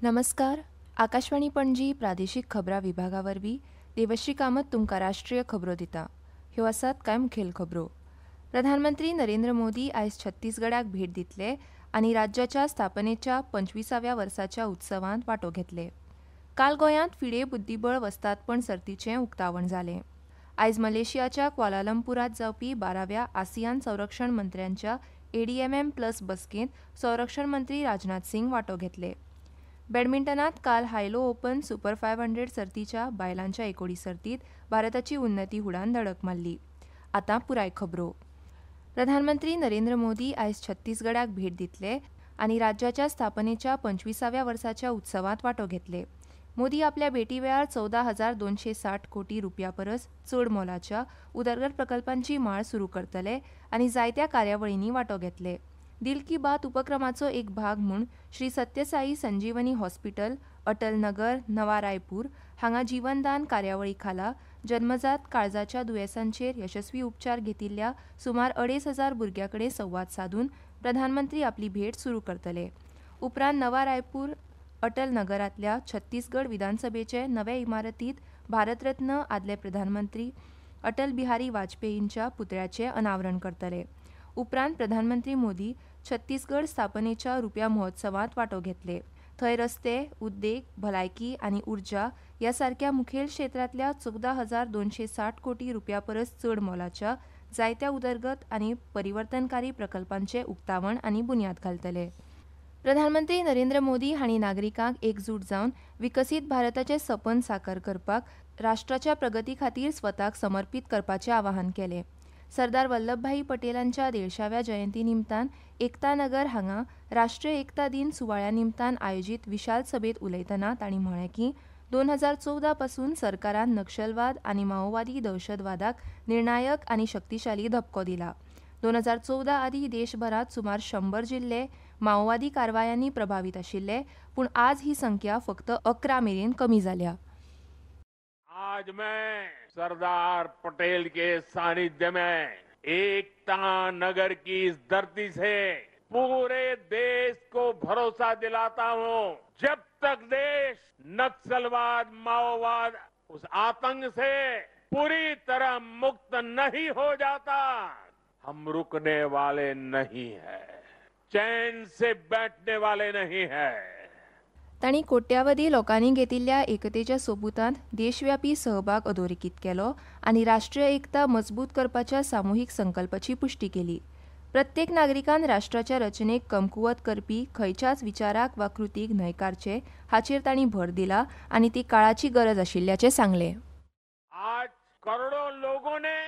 नमस्कार. आकाशवाणी पणजी प्रादेशीक खबरां विभागावरवीं देवश्री कामत तुमकां राष्ट्रीय खबरो दिता. ह्यो आसात कांय मुखेल खबरो. प्रधानमंत्री नरेंद्र मोदी आयज छत्तीसगडाक भेट दितले आनी राज्याच्या स्थापनेच्या 25व्या वर्साच्या उत्सवांत वांटो घेतले. काल गोंयांत फिडे बुद्धीबळ वस्तादपण सर्तीचें उक्तावण जालें. आयज मलेशियाच्या क्वालालंपुरांत जावपी 12व्या आसियान संरक्षण मंत्र्यांच्या ADMM+ बसकेंत संरक्षण मंत्री राजनाथ सिंग वांटो घेतले. बॅडमिंटनात काल हायलो ओपन सुपर 500 सर्तीच्या बायलांच्या एकोडी सर्तीत भारताची उन्नती हुडान धडक मारली. आतां पुराय खबरो. प्रधानमंत्री नरेंद्र मोदी आयज छत्तीसगडाक भेट दितले आनी राज्याच्या स्थापनेच्या 25व्या वर्साच्या उत्सवांत वांटो घेतले. मोदी आपल्या भेटी वेळार 14,260 कोटी रुपया परस चड मोलाच्या उदरगत प्रकल्पांची माळ सुरू करतले आनी जायत्या कार्यावळींनी वांटो घेतले. दिल की बात उपक्रमाचो एक भाग म्हूण श्री सत्यसाई संजीवनी हॉस्पिटल, अटल नगर, नवा रायपूर हांगा जीवनदान कार्यावळी खाला जन्मजात काळजाच्या दुयेंसांचेर यशस्वी उपचार घेतिल्ल्या सुमार 2,500 भुरग्यां संवाद साधून प्रधानमंत्री आपली भेट सुरू करतले. उपरांत नवा रायपूर अटल नगरांतल्या छत्तीसगड विधानसभेचे नवे इमारतींत भारतरत्न आदले प्रधानमंत्री अटल बिहारी वाजपेयींच्या पुतळ्याचें अनावरण करतले. उपरांत प्रधानमंत्री मोदी छत्तीसगड स्थापनेच्या रुप्या महोत्सवांत वांटो घेतले. थंय रस्ते, उद्देग, भलायकी आनी उर्जा ह्या सारक्या मुखेल क्षेत्रांतल्या 14,260 कोटी रुपया परस चड मोलाच्या जायत्या उदरगत आनी परिवर्तनकारी प्रकल्पांचें उक्तावण आनी बुन्याद घालतले. प्रधानमंत्री नरेंद्र मोदी हांणी नागरिकांक एकजूट जावन विकसीत भारताचें सपन साकार करपाक राष्ट्राच्या प्रगती खातीर स्वताक समर्पीत करपाचें आवाहन केलें. सरदार वल्लभभाई पटेलांच्या 150व्या जयंती निमतान एकता नगर हांगा राष्ट्रीय एकता दिन सुवाळ्या निमतान आयोजीत विशाल सभेत उलयतना तांणी म्हळें की 2014 पासून सरकारान नक्षलवाद आनी माओवादी दहशतवादाक निर्णायक आनी शक्तिशाली धपको दिला. 2014 आदी देशभरात सुमार 100 जिल्ले माओवादी कारवायांनी प्रभावित आशिल्ले, पूण आज ही संख्या फक्त 11 मेरेन कमी जाल्या. आज मैं सरदार पटेल के सानिध्य में एकता नगर की इस धरती से पूरे देश को भरोसा दिलाता हूं, जब तक देश नक्सलवाद माओवाद उस आतंक से पूरी तरह मुक्त नहीं हो जाता, हम रुकने वाले नहीं हैं, चैन से बैठने वाले नहीं हैं. तांणी कोट्यावधी लोकांनी घेतिल्ल्या एकतेच्या सोबुतांत देशव्यापी सहभाग अधोरेखित केलो आनी राष्ट्रीय एकता मजबूत करपाच्या सामुहीक संकल्पाची पुष्टी केली. प्रत्येक नागरिकान राष्ट्राच्या रचनेक कमकुवत करपी खंयच्याच विचाराक वा कृतीक न्हयकारचे हाचेर तांणी भर दिला आनी ती काळाची गरज आशिल्ल्याचें सांगलें. आज करोड़ों लोगों ने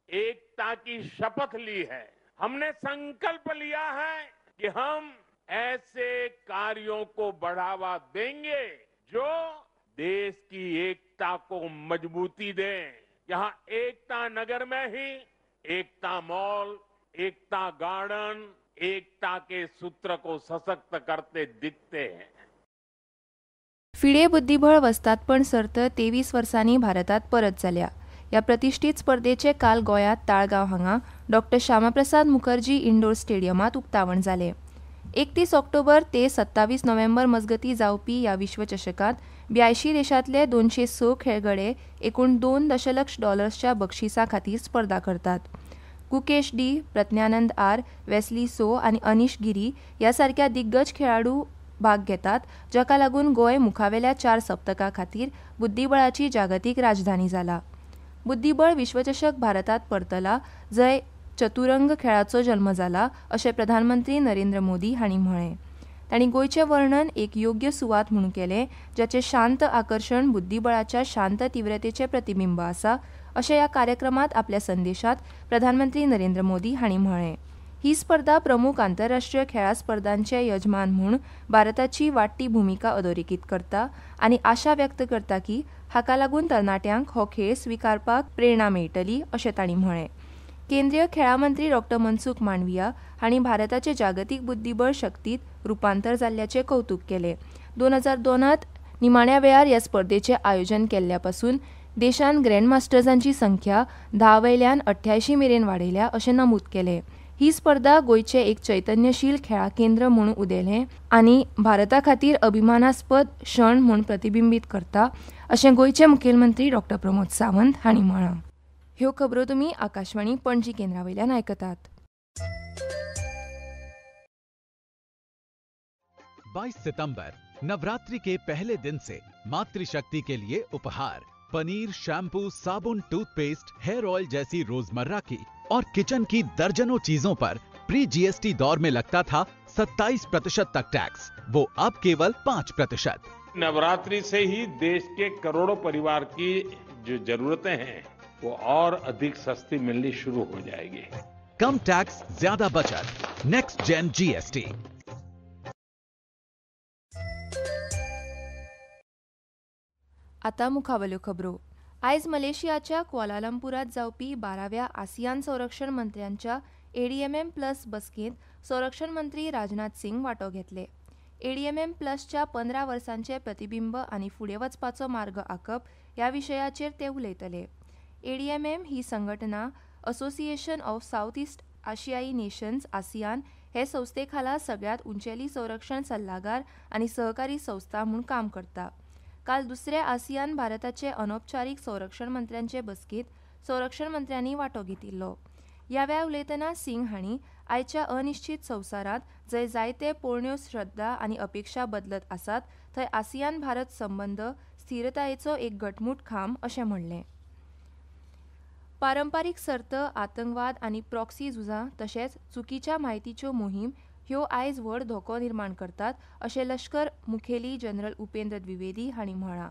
एकता की शपथ ली है. हमने संकल्प लिया है कि हम ऐसे कार्यों को बढ़ावा देंगे जो देश की एकता को मजबूती दें. यहाँ एकता नगर में ही एकता मॉल, एकता गार्डन, एकता के सूत्र को सशक्त करते दिखते हैं. फिडे बुद्धीबळ वस्तादपण सर्त 23 वर्सांनी भारतात परत जाल्या. ह्या प्रतिश्ठीत स्पर्धेचे काल गोंयांत ताळगांव हांगा डॉ. श्यामाप्रसाद मुखर्जी इंडोर स्टेडियमांत उक्तावण जालें. 31 ऑक्टोबर ते 27 नोव्हेंबर मजगतीं जावपी ह्या विश्वचषकांत 82 देशांतले 206 खेळगडे एकूण $2 दशलक्ष बक्षिसा खातीर स्पर्धा करतात. Gukesh D, Praggnanandhaa R, Wesley So आनी अनीश गिरी ह्या सारक्या दिग्गज खेळाडू भाग घेतात, जाका लागून गोंय मुखावेल्या 4 सप्तकां खातीर बुद्धीबळाची जागतीक राजधानी जाला. बुद्धीबळ विश्वचषक भारतात परतला, जंय चतुरंग खेळाचो जल्म जाला, अशें प्रधानमंत्री नरेंद्र मोदी हांणी म्हळें. तांणी गोंयचें वर्णन एक योग्य सुवात म्हूण केलें, जाचें शांत आकर्शण बुद्धीबळाच्या शांत तीव्रतेचें प्रतिबिंब आसा, अशें ह्या कार्यक्रमांत आपल्या संदेशांत प्रधानमंत्री नरेंद्र मोदी हांणी म्हळें. ही स्पर्धा प्रमुख आंतरराष्ट्रीय खेळा स्पर्धांचे यजमान म्हूण भारताची वाडटी भुमिका अधोरेखित करता आनी आशा व्यक्त करता की हाका लागून तरणाट्यांक हो खेळ स्विकारपाक प्रेरणा मेळटली, अशें तांणी म्हळें. केंद्रीय खेळा मंत्री डॉ. मनसुख मांडविया हांणी भारताचे जागतीक बुद्धीबळ शक्तीत रुपांतर जाल्ल्याचें कौतुक केलें. 2002त निमाण्या वेळार ह्या स्पर्धेचें आयोजन केल्ल्या पासून देशांत ग्रँडमास्टर्सांची संख्या 10 वयल्यान 88 मेरेन वाडयल्या, अशें नमूद केलें. ही स्पर्धा गोयचे एक चैतन्यशील खेळा केंद्र म्हणून उदेलें आनी भारता खातीर अभिमानास्पद क्षण म्हूण प्रतिबिंबीत करता अशें गोयचे मुखेलमंत्री डॉ. प्रमोद सावंत हांणी म्हळां. ह्यो खबरो तुमी आकाशवाणी पणजी केंद्रा वयल्यान आयकतात. 22 सितंबर नवरात्रि के पहले दिन से मातृशक्ति के लिए उपहार पनीर, शैम्पू, साबुन, टूथपेस्ट, हेयर ऑयल जैसी रोजमर्रा की और किचन की दर्जनों चीजों पर प्री जीएसटी दौर में लगता था 27% तक टैक्स, वो अब केवल 5%। नवरात्रि से ही देश के करोड़ों परिवार की जो जरूरतें हैं वो और अधिक सस्ती मिलनी शुरू हो जाएगी। कम टैक्स, ज्यादा बचत, नेक्स्ट जेन जीएसटी। आता मुखावल्यो खबरो. आयज मलेशियाच्या क्वालालंपुरात जावपी 12व्या आसियान संरक्षण मंत्र्यांच्या एडीएमएम प्लस बसकेंत संरक्षण मंत्री राजनाथ सिंग वांटो घेतले. एडीएमएम प्लसच्या 15 वर्सांचे प्रतिबिंब आनी फुडें वचपाचो मार्ग आंखप ह्या विशयाचेर ते उलयतले. एडीएमएम ही संघटना असोसिएशन ऑफ साउथ ईस्ट आशियाई नेशन्स आसियान हे संस्थे खाला सगळ्यात उंचेली संरक्षण सल्लागार आनी सहकारी संस्था म्हूण काम करता. काल दुसऱ्या आसियान भारताचे अनौपचारीक संरक्षण मंत्र्यांचे बसकेंत संरक्षण मंत्र्यांनी वांटो घेतिल्लो. ह्या वेळार उलयतना सिंग हांणी आयच्या अनिश्चित संवसारांत जंय जायते पोरण्यो श्रद्धा आनी अपेक्षा बदलत आसात थंय आसियान भारत संबंद स्थिरतायेचो एक घटमूट खांब अशें म्हणलें. पारंपारीक सर्त, आतंकवाद आनी प्रॉक्सी झुजां तशेंच चुकीच्या म्हायतीच्यो मोहीम ह्यो आयज व्हड धोको निर्माण करतात अशें लश्कर मुखेली जनरल उपेंद्र द्विवेदी हांणी म्हळां.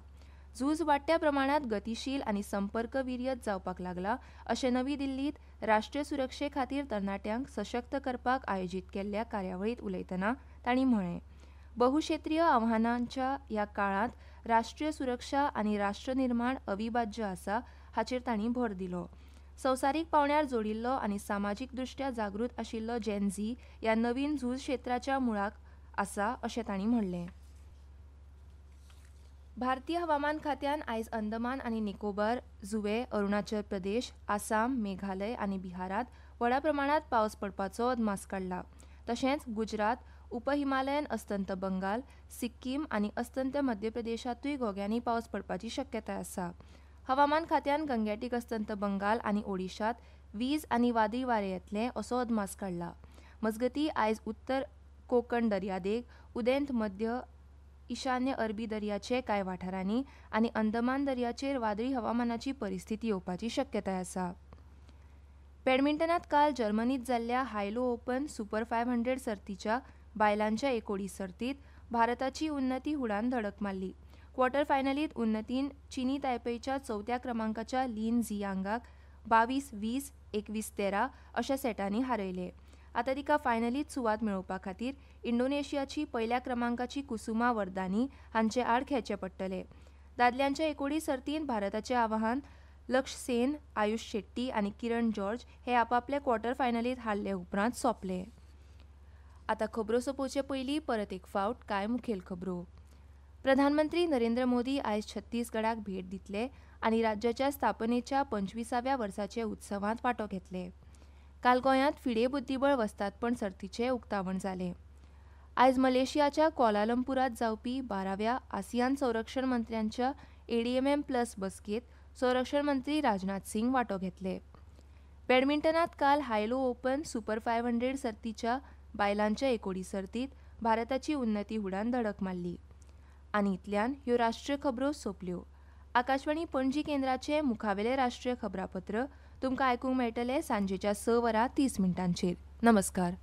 झूज वाडट्या प्रमाणांत गतीशील आनी संपर्क विर्यत जावपाक लागला अशें नवी दिल्लींत राष्ट्रीय सुरक्षे खातीर तरणाट्यांक सशक्त करपाक आयोजीत केल्ल्या कार्यावळींत उलयतना तांणी म्हळें. बहुक्षेत्रीय आव्हानांच्या ह्या काळांत राष्ट्रीय सुरक्षा आनी राष्ट्रनिर्माण अविभाज्य आसा हाचेर तांणी भर दिलो. संवसारीक पावंड्यार जोडिल्लो आनी सामाजीक दृश्ट्या जागृत आशिल्लो जेन झी ह्या नवीन झूज क्षेत्राच्या मुळाक आसा अशें तांणी म्हणलें. भारतीय हवामान खात्यान आयज अंदमान आनी निकोबार जुंवे, अरुणाचल प्रदेश, आसाम, मेघालय आनी बिहारांत व्हडा प्रमाणांत पावस पडपाचो अदमास काडला. तशेंच गुजरात, उपहिमालयन अस्तंत बंगाल, सिक्कीम आनी अस्तंत मध्य प्रदेशांतूय घोग्यांनी पावस पडपाची शक्यताय आसा. हवामान खात्यान गंगेटीक अस्तंत बंगाल आनी ओडिशांत वीज आनी वादळी वारे येतले असो अदमास काडला. मजगतीं आयज उत्तर कोंकण दर्यादेग, उदेंत मध्य ईशान्य अरबी दर्याचे कांय वाठारांनी आनी अंदमान दर्याचेर वादळी हवामानाची परिस्थिती येवपाची शक्यताय आसा. बॅडमिंटनांत काल जर्मनींत जाल्ल्या हायलो ओपन सुपर 500 सर्तीच्या बायलांच्या एकोडी सर्तींत भारताची उन्नती हुडान धडक मारली. क्वॉर्टर फायनलींत उन्नतीन चीनी तायपेयच्या 4थ्या क्रमांकाच्या लिन झियांगाक 22-20, 21-13 अशा सेटांनी हारयले. आतां तिका फायनलींत सुवात मेळोवपा खातीर इंडोनेशियाची पहिल्या क्रमांकाची कुसुमा वरदानी हांचे आड खेळचें पडटलें. दादल्यांच्या एकोडी सर्तींत भारताचें आव्हान लक्ष्य सेन, आयुष शेट्टी आनी किरण जॉर्ज हे आपापले क्वॉर्टर फायनलींत हारले उपरांत सोंपले. आतां खबरो सोंपोवचे पयलीं परत एक फावट कांय मुखेल खबरो. प्रधानमंत्री नरेंद्र मोदी आयज छत्तीसगडाक भेट दितले आनी राज्याच्या स्थापनेच्या 25व्या वर्साचे उत्सवांत वांटो घेतले. काल गोंयांत फिडे बुद्धीबळ वस्तादपण सर्तीचें उक्तावण जालें. आयज मलेशियाच्या क्वालालंपुरात जावपी 12व्या आसियान संरक्षण मंत्र्यांच्या एडीएमएम प्लस बसकेंत संरक्षण मंत्री राजनाथ सिंग वांटो घेतले. बॅडमिंटनांत काल हायलो ओपन सुपर 500 सर्तीच्या बायलांच्या एकोडी सर्तींत भारताची उन्नती हुडान धडक मारली. आनी इतल्यान ह्यो राष्ट्रीय खबरो सोंपल्यो. आकाशवाणी पणजी केंद्राचे मुखावेले राष्ट्रीय खबरापत्र तुमकां आयकूंक मेळटले सांजेच्या 6:30 नमस्कार.